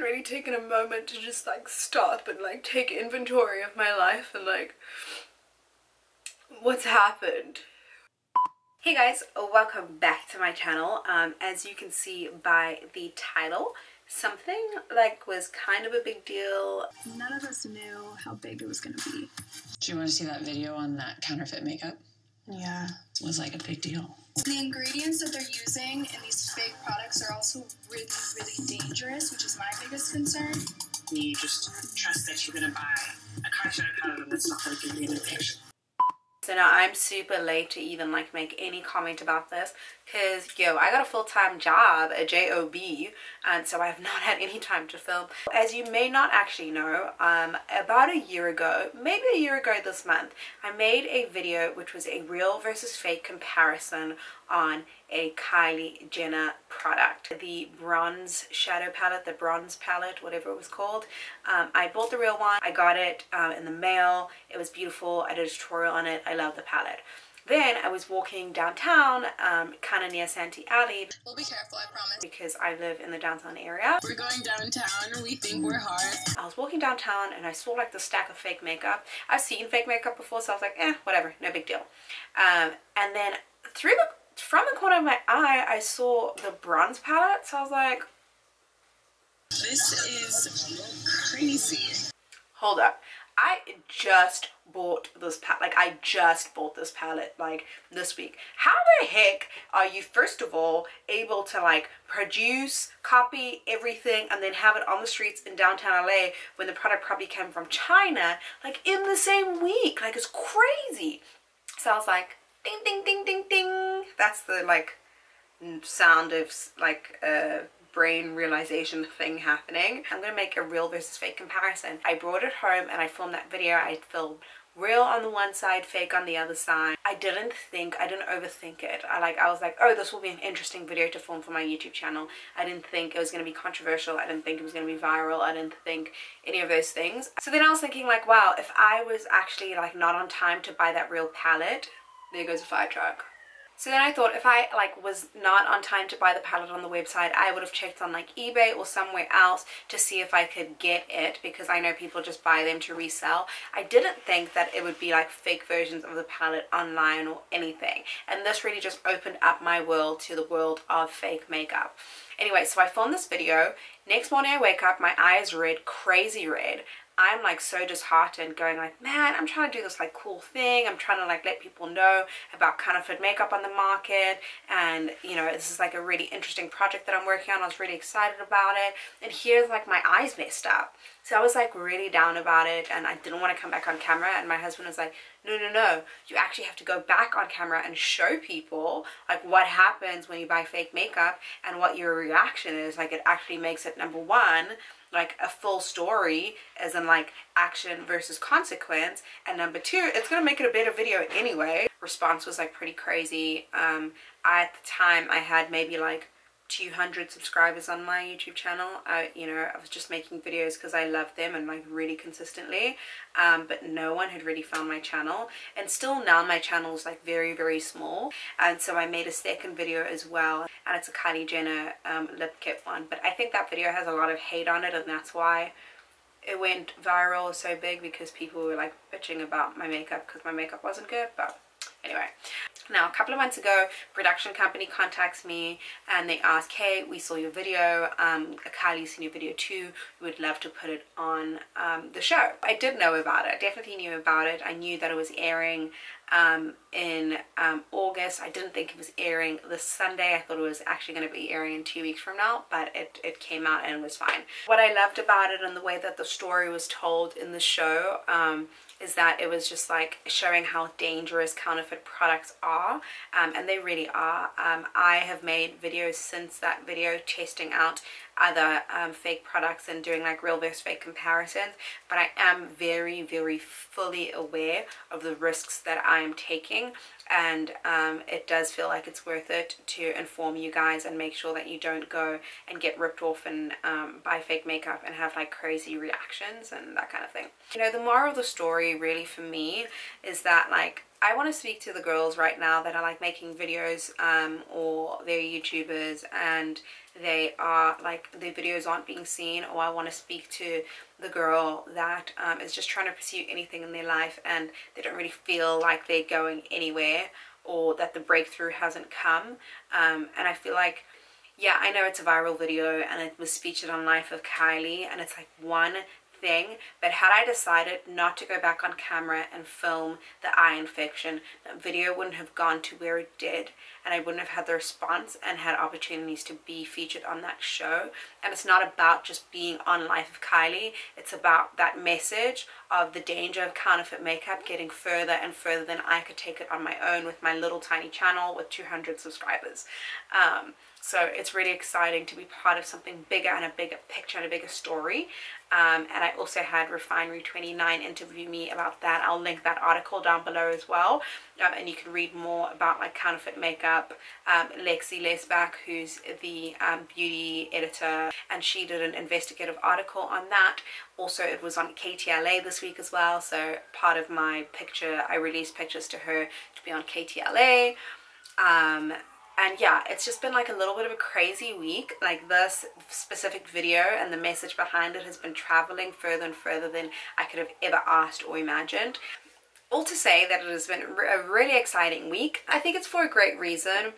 really taken a moment to just like stop and like take inventory of my life and like what's happened. Hey guys, welcome back to my channel. As you can see by the title, something like was kind of a big deal. None of us knew how big it was going to be. Do you want to see that video on that counterfeit makeup? Yeah. It was like a big deal. The ingredients that they're using in these fake products are also really, really dangerous, which is my biggest concern. You just trust that you're going to buy a eyeshadow palette that's not going to give you an infection. So now I'm super late to even like make any comment about this because I got a full-time job, a job, and so I have not had any time to film. As you may not actually know, about a year ago, maybe a year ago this month, I made a video which was a real versus fake comparison on a Kylie Jenner product, the bronze shadow palette, the bronze palette, whatever it was called. I bought the real one. I got it in the mail. It was beautiful. I did a tutorial on it. I love the palette. Then I was walking downtown, kind of near Santee Alley. We'll be careful, I promise. Because I live in the downtown area. We're going downtown. We think we're hard. I was walking downtown and I saw like the stack of fake makeup. I've seen fake makeup before, so I was like, whatever, no big deal. And then from the corner of my eye, I saw the bronze palette, so I was like, this is crazy. Hold up. I just bought this palette. Like, I just bought this palette, like, this week. How the heck are you, first of all, able to, like, produce, copy everything, and then have it on the streets in downtown LA when the product probably came from China, like, in the same week? Like, it's crazy. So I was like, ding, ding, ding, ding, ding. That's the, like, sound of, like, brain realization thing happening. I'm gonna make a real versus fake comparison. I brought it home and I filmed that video. I filmed real on the one side, fake on the other side. I didn't overthink it. I was like, oh, this will be an interesting video to film for my YouTube channel. I didn't think it was going to be controversial. I didn't think it was going to be viral. I didn't think any of those things. So then I was thinking like, wow, if I was actually like not on time to buy that real palette, there goes a fire truck. So then I thought if I like was not on time to buy the palette on the website, I would have checked on like eBay or somewhere else to see if I could get it, because I know people just buy them to resell. I didn't think that it would be like fake versions of the palette online or anything, and this really just opened up my world to the world of fake makeup. Anyway, so I filmed this video. Next morning I wake up, my eye is red, crazy red. I'm like so disheartened, going like, man, I'm trying to do this like cool thing. I'm trying to like let people know about counterfeit makeup on the market, and you know, this is like a really interesting project that I'm working on. I was really excited about it, and here's like my eyes messed up. So I was like really down about it, and I didn't want to come back on camera, and my husband was like, no, no, no, you actually have to go back on camera and show people like what happens when you buy fake makeup and what your reaction is. Like, it actually makes it, number one, like a full story, as in like action versus consequence, and number two, it's gonna make it a better video anyway. Response was like pretty crazy. At the time I had maybe like 200 subscribers on my YouTube channel. I was just making videos because I love them and like really consistently, but no one had really found my channel, and still now my channel is like very, very small. And so I made a second video as well, and it's a Kylie Jenner lip kit one, but I think that video has a lot of hate on it, and that's why it went viral so big, because people were like bitching about my makeup because my makeup wasn't good. But anyway, now a couple of months ago, production company contacts me and they ask, hey, we saw your video, Kylie's seen your video too, we would love to put it on the show. I did know about it. I definitely knew about it. I knew that it was airing in August. I didn't think it was airing this Sunday. I thought it was actually going to be airing in 2 weeks from now, but it came out and it was fine. What I loved about it and the way that the story was told in the show is that it was just like showing how dangerous counterfeit products are, and they really are. I have made videos since that video testing out other fake products and doing like real versus fake comparisons, but I am very, very fully aware of the risks that I am taking, and it does feel like it's worth it to inform you guys and make sure that you don't go and get ripped off and buy fake makeup and have like crazy reactions and that kind of thing. You know, the moral of the story really for me is that like I want to speak to the girls right now that are like making videos or they're YouTubers and they are like their videos aren't being seen, or I want to speak to the girl that is just trying to pursue anything in their life and they don't really feel like they're going anywhere, or that the breakthrough hasn't come. And I feel like, yeah, I know it's a viral video and it was featured on Life of Kylie and it's like one thing, but had I decided not to go back on camera and film the eye infection, that video wouldn't have gone to where it did, and I wouldn't have had the response and had opportunities to be featured on that show. And it's not about just being on Life of Kylie, it's about that message of the danger of counterfeit makeup getting further and further than I could take it on my own with my little tiny channel with 200 subscribers. So it's really exciting to be part of something bigger and a bigger picture and a bigger story. And I also had Refinery29 interview me about that. I'll link that article down below as well. And you can read more about like counterfeit makeup. Lexi Lesbach, who's the beauty editor, and she did an investigative article on that. Also, it was on KTLA this week as well. So part of my picture, I released pictures to her to be on KTLA. And yeah, it's just been like a little bit of a crazy week. Like this specific video and the message behind it has been traveling further and further than I could have ever asked or imagined. All to say that it has been a really exciting week. I think it's for a great reason.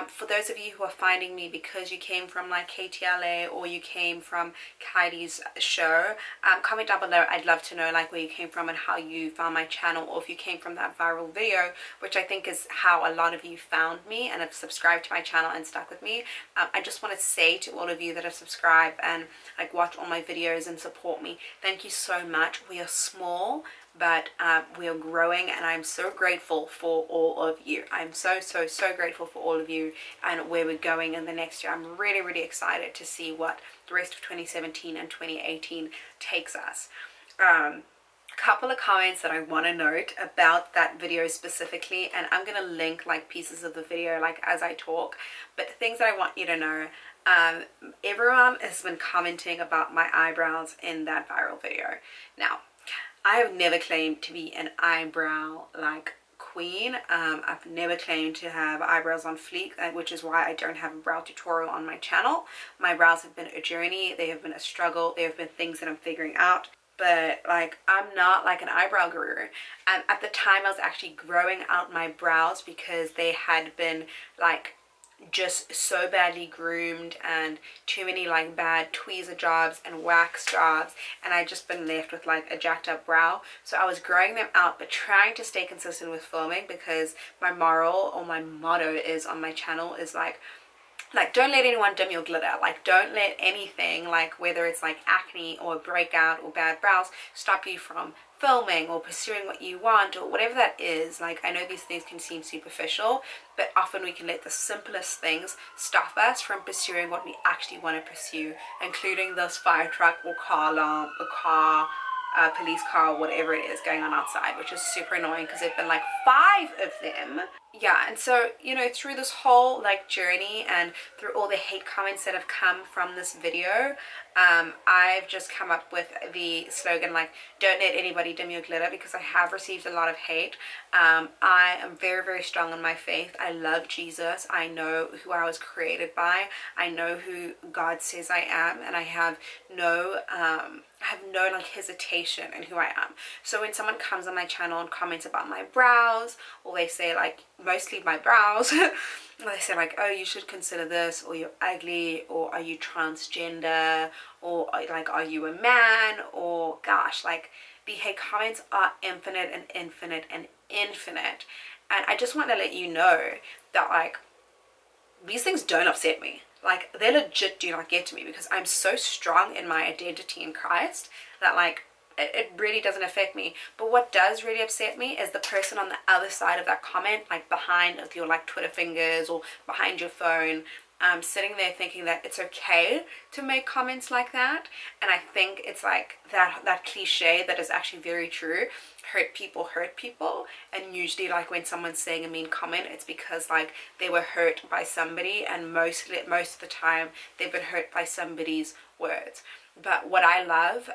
For those of you who are finding me because you came from like KTLA or you came from Kylie's show, comment down below. I'd love to know like where you came from and how you found my channel, or if you came from that viral video, which I think is how a lot of you found me and have subscribed to my channel and stuck with me. I just want to say to all of you that have subscribed and like watch all my videos and support me, thank you so much. We are small, but we are growing, and I'm so grateful for all of you. I'm so grateful for all of you and where we're going in the next year. I'm really excited to see what the rest of 2017 and 2018 takes us. Couple of comments that I want to note about that video specifically, and I'm going to link like pieces of the video like as I talk, but things that I want you to know. Everyone has been commenting about my eyebrows in that viral video. Now, I have never claimed to be an eyebrow like queen. I've never claimed to have eyebrows on fleek, which is why I don't have a brow tutorial on my channel. My brows have been a journey, they have been a struggle, they have been things that I'm figuring out. But like, I'm not like an eyebrow guru. And at the time I was actually growing out my brows because they had been like just so badly groomed and too many like bad tweezer jobs and wax jobs, and I just been left with like a jacked up brow. So I was growing them out but trying to stay consistent with filming, because my moral or my motto is on my channel is like don't let anyone dim your glitter. Like don't let anything, like whether it's like acne or a breakout or bad brows, stop you from filming or pursuing what you want or whatever that is. Like I know these things can seem superficial, but often we can let the simplest things stop us from pursuing what we actually want to pursue, including this fire truck or car alarm or car police car or whatever it is going on outside, which is super annoying because there've been like 5 of them. Yeah, and so, you know, through this whole like journey and through all the hate comments that have come from this video, I've just come up with the slogan like, don't let anybody dim your glitter, because I have received a lot of hate. I am very strong in my faith. I love Jesus. I know who I was created by. I know who God says I am, and I have no like hesitation in who I am. So when someone comes on my channel and comments about my brows, or they say like, mostly my brows, or they say like, oh, you should consider this, or you're ugly, or are you transgender, or like, are you a man, or gosh, like the hate comments are infinite and infinite and infinite. And I just want to let you know that like these things don't upset me. Like they legit do not get to me, because I'm so strong in my identity in Christ that like it really doesn't affect me. But what does really upset me is the person on the other side of that comment, like behind your like Twitter fingers or behind your phone, sitting there thinking that it's okay to make comments like that. And I think it's like that cliche that is actually very true. hurt people, and usually like when someone's saying a mean comment, it's because like they were hurt by somebody, and most of the time they've been hurt by somebody's words. But what I love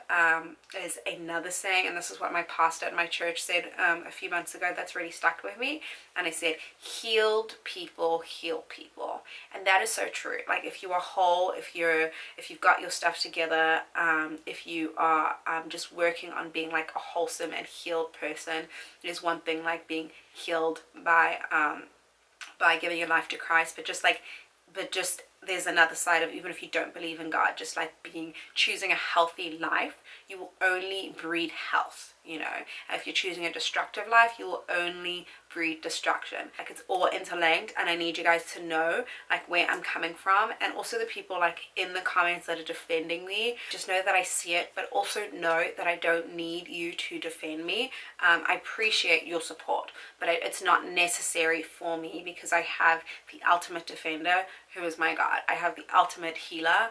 is another saying, and this is what my pastor at my church said a few months ago that's really stuck with me. And I said, healed people heal people. And that is so true. Like if you are whole, if you've got your stuff together, if you are just working on being like a wholesome and healed person, there's one thing like being healed by giving your life to Christ, but just there's another side of, even if you don't believe in God, just like choosing a healthy life, you will only breed health, you know. If you're choosing a destructive life, you will only breed destruction. Like it's all interlinked, and I need you guys to know like where I'm coming from. And also the people like in the comments that are defending me, just know that I see it, but also know that I don't need you to defend me. I appreciate your support, but it's not necessary for me, because I have the ultimate defender, who is my God. I have the ultimate healer,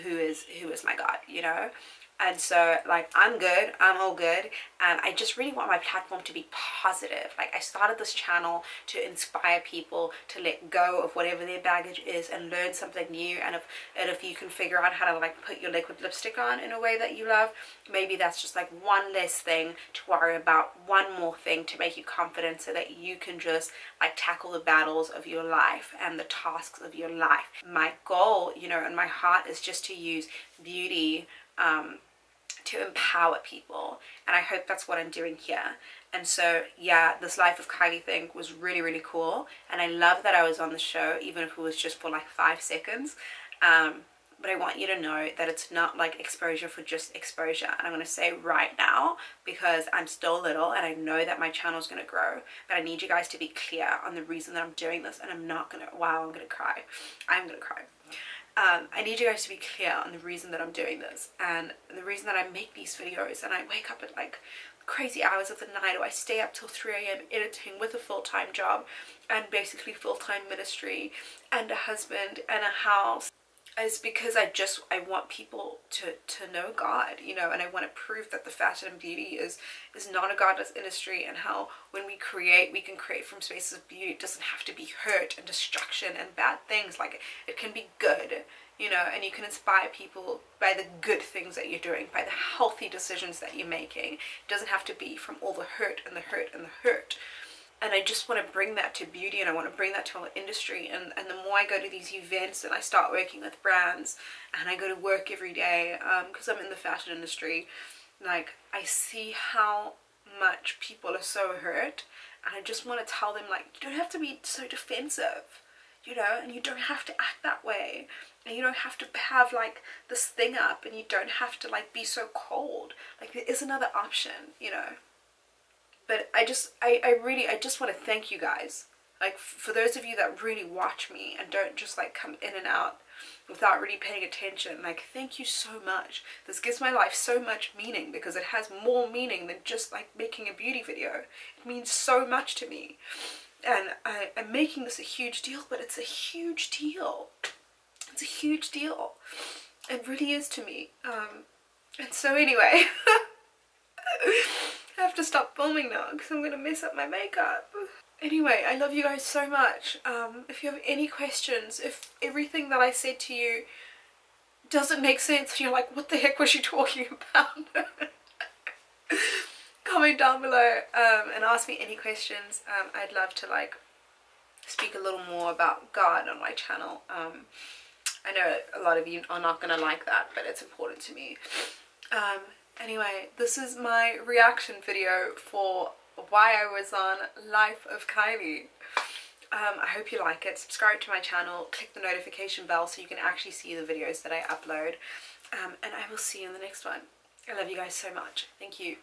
who is my God, you know. And so like I'm good, I'm all good, and I just really want my platform to be positive. Like I started this channel to inspire people to let go of whatever their baggage is and learn something new. And if you can figure out how to like put your liquid lipstick on in a way that you love, maybe that's just like one less thing to worry about, one more thing to make you confident, so that you can just like tackle the battles of your life and the tasks of your life. My goal, you know, and my heart is just to use beauty to empower people, and I hope that's what I'm doing here. And so yeah, this Life of Kylie thing was really, really cool, and I love that I was on the show, even if it was just for like 5 seconds. But I want you to know that it's not like exposure for just exposure. And I'm going to say right now, because I'm still little and I know that my channel is going to grow, but I need you guys to be clear on the reason that I'm doing this. And I'm not going to, wow, I'm going to cry. I'm going to cry. I need you guys to be clear on the reason that I'm doing this, and the reason that I make these videos, and I wake up at like crazy hours of the night, or I stay up till 3 a.m. editing with a full-time job and basically full-time ministry and a husband and a house, is because I want people to know God, you know. And I want to prove that the fashion and beauty is not a godless industry, and how when we create, we can create from spaces of beauty. It doesn't have to be hurt and destruction and bad things. Like it can be good, you know, and you can inspire people by the good things that you're doing, by the healthy decisions that you're making. It doesn't have to be from all the hurt and the hurt and the hurt. And I just want to bring that to beauty, and I want to bring that to our industry. And the more I go to these events and I start working with brands, and I go to work every day, because I'm in the fashion industry, like I see how much people are so hurt, and I just want to tell them, like, you don't have to be so defensive, you know, and you don't have to act that way, and you don't have to have like this thing up, and you don't have to like be so cold. Like there is another option, you know. But I just want to thank you guys, like for those of you that really watch me and don't just like come in and out without really paying attention. Like thank you so much. This gives my life so much meaning, because it has more meaning than just like making a beauty video. It means so much to me, and I'm making this a huge deal, but it's a huge deal. It's a huge deal. It really is to me. And so anyway, I have to stop filming now because I'm going to mess up my makeup. Anyway, I love you guys so much. If you have any questions, if everything that I said to you doesn't make sense and you're like, what the heck was she talking about? Comment down below and ask me any questions. I'd love to like speak a little more about God on my channel. I know a lot of you are not going to like that, but it's important to me. Anyway, this is my reaction video for why I was on Life of Kylie. I hope you like it. Subscribe to my channel, click the notification bell so you can actually see the videos that I upload. And I will see you in the next one. I love you guys so much. Thank you.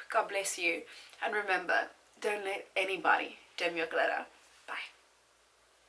God bless you. And remember, don't let anybody dim your glitter.